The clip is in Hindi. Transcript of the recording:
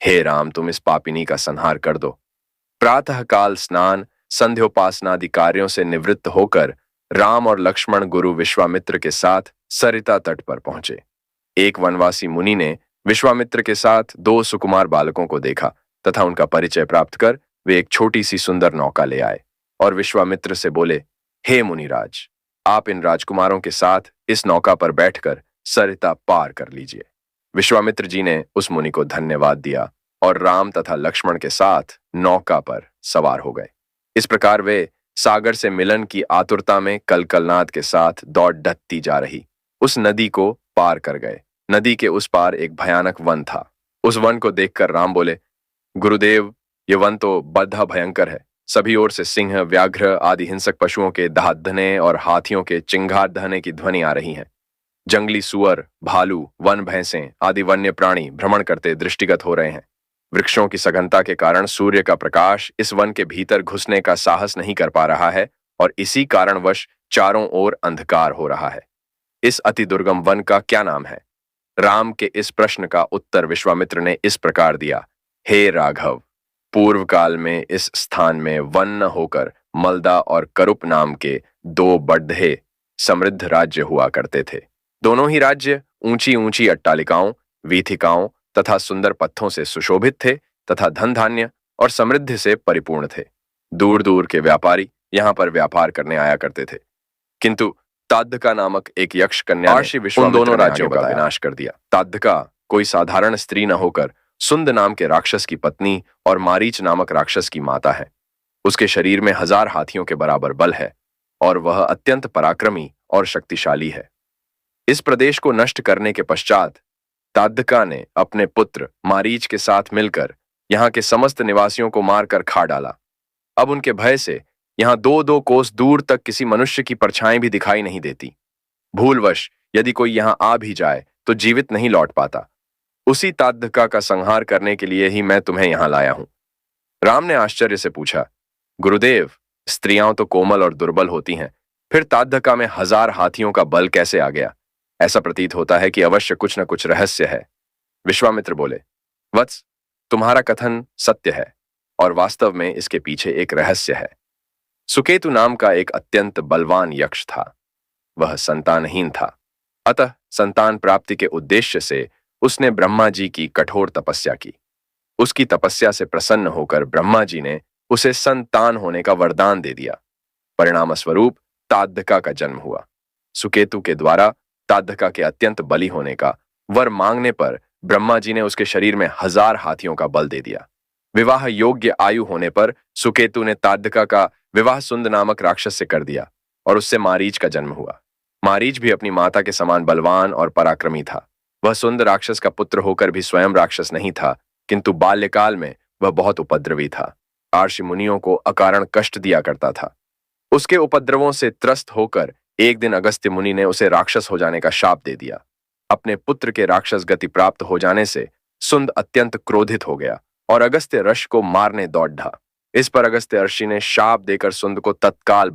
हे राम, तुम इस पापिनी का संहार कर दो। प्रातःकाल स्नान, संध्योपासनादि कार्यों से निवृत्त होकर राम और लक्ष्मण गुरु विश्वामित्र के साथ सरिता तट पर पहुंचे। एक वनवासी मुनि ने विश्वामित्र के साथ दो सुकुमार बालकों को देखा तथा उनका परिचय प्राप्त कर वे एक छोटी सी सुंदर नौका ले आए और विश्वामित्र से बोले, हे मुनिराज, आप इन राजकुमारों के साथ इस नौका पर बैठकर सरिता पार कर लीजिए। विश्वामित्र जी ने उस मुनि को धन्यवाद दिया और राम तथा लक्ष्मण के साथ नौका पर सवार हो गए। इस प्रकार वे सागर से मिलन की आतुरता में कलकलनाद के साथ दौड़ डटती जा रही उस नदी को पार कर गए। नदी के उस पार एक भयानक वन था। उस वन को देखकर राम बोले, गुरुदेव, ये वन तो बड़ा भयंकर है। सभी ओर से सिंह, व्याघ्र आदि हिंसक पशुओं के दहाड़ने और हाथियों के चिंगार दहने की ध्वनि आ रही है। जंगली सुअर, भालू, वन भैंसें आदि वन्य प्राणी भ्रमण करते दृष्टिगत हो रहे हैं। वृक्षों की सघनता के कारण सूर्य का प्रकाश इस वन के भीतर घुसने का साहस नहीं कर पा रहा है और इसी कारणवश चारों ओर अंधकार हो रहा है। इस अति दुर्गम वन का क्या नाम है? राम के इस प्रश्न का उत्तर विश्वामित्र ने इस प्रकार दिया, हे राघव, पूर्व काल में इस स्थान में वन न होकर मलदा और करुप नाम के दो बड़े समृद्ध राज्य हुआ करते थे। दोनों ही राज्य ऊंची ऊंची अट्टालिकाओं, वीथिकाओं तथा सुंदर पत्थों से सुशोभित थे तथा धन धान्य और समृद्धि से परिपूर्ण थे। दूर दूर के व्यापारी यहाँ पर व्यापार करने आया करते थे। किंतु ताद्धका नामक एक यक्ष कन्या ने उन दोनों राज्यों का विनाश कर दिया। ताद्धका कोई साधारण स्त्री न होकर सुंद नाम के राक्षस की पत्नी और मारीच नामक राक्षस की माता है। उसके शरीर में 1000 हाथियों के बराबर बल है और वह अत्यंत पराक्रमी और शक्तिशाली है। इस प्रदेश को नष्ट करने के पश्चात ताद्धका ने अपने पुत्र मारीच के साथ मिलकर यहाँ के समस्त निवासियों को मारकर खा डाला। अब उनके भय से यहाँ 2-2 कोस दूर तक किसी मनुष्य की परछाई भी दिखाई नहीं देती। भूलवश यदि कोई यहाँ आ भी जाए तो जीवित नहीं लौट पाता। उसी ताद्धका का संहार करने के लिए ही मैं तुम्हें यहाँ लाया हूं। राम ने आश्चर्य से पूछा, गुरुदेव, स्त्रियां तो कोमल और दुर्बल होती हैं, फिर ताद्धका में 1000 हाथियों का बल कैसे आ गया? ऐसा प्रतीत होता है कि अवश्य कुछ न कुछ रहस्य है। विश्वामित्र बोले, वत्स, तुम्हारा कथन सत्य है और वास्तव में इसके पीछे एक रहस्य है। सुकेतु नाम का एक अत्यंत बलवान यक्ष था। वह संतानहीन था, अतः संतान प्राप्ति के उद्देश्य से उसने ब्रह्मा जी की कठोर तपस्या की। उसकी तपस्या से प्रसन्न होकर ब्रह्मा जी ने उसे संतान होने का वरदान दे दिया। परिणाम स्वरूप ताद्धका का जन्म हुआ। सुकेतु के द्वारा ताद्धका के अत्यंत बली होने का वर मांगने पर ब्रह्मा जी ने उसके शरीर में 1000 हाथियों का बल दे दिया। विवाह योग्य आयु होने पर सुकेतु ने ताद्धका का विवाह सुंद नामक राक्षस से कर दिया और उससे मारीच का जन्म हुआ। मारीच भी अपनी माता के समान बलवान और पराक्रमी था। वह सुंद राक्षस का पुत्र होकर भी स्वयं राक्षस नहीं था, किंतु बाल्यकाल में वह बहुत उपद्रवी था। आर्षि मुनियों को अकारण कष्ट दिया करता था। उसके उपद्रवों से त्रस्त होकर एक दिन अगस्त्य मुनि ने उसे राक्षस हो जाने का शाप दे दिया। अपने पुत्र के राक्षस गति प्राप्त हो जाने से सुंद अत्यंत क्रोधित हो गया और अगस्त्य ऋषि को मारने दौड़ ढा। इस पर अगस्त्य ऋषि ने शाप देकर सुंद को तत्काल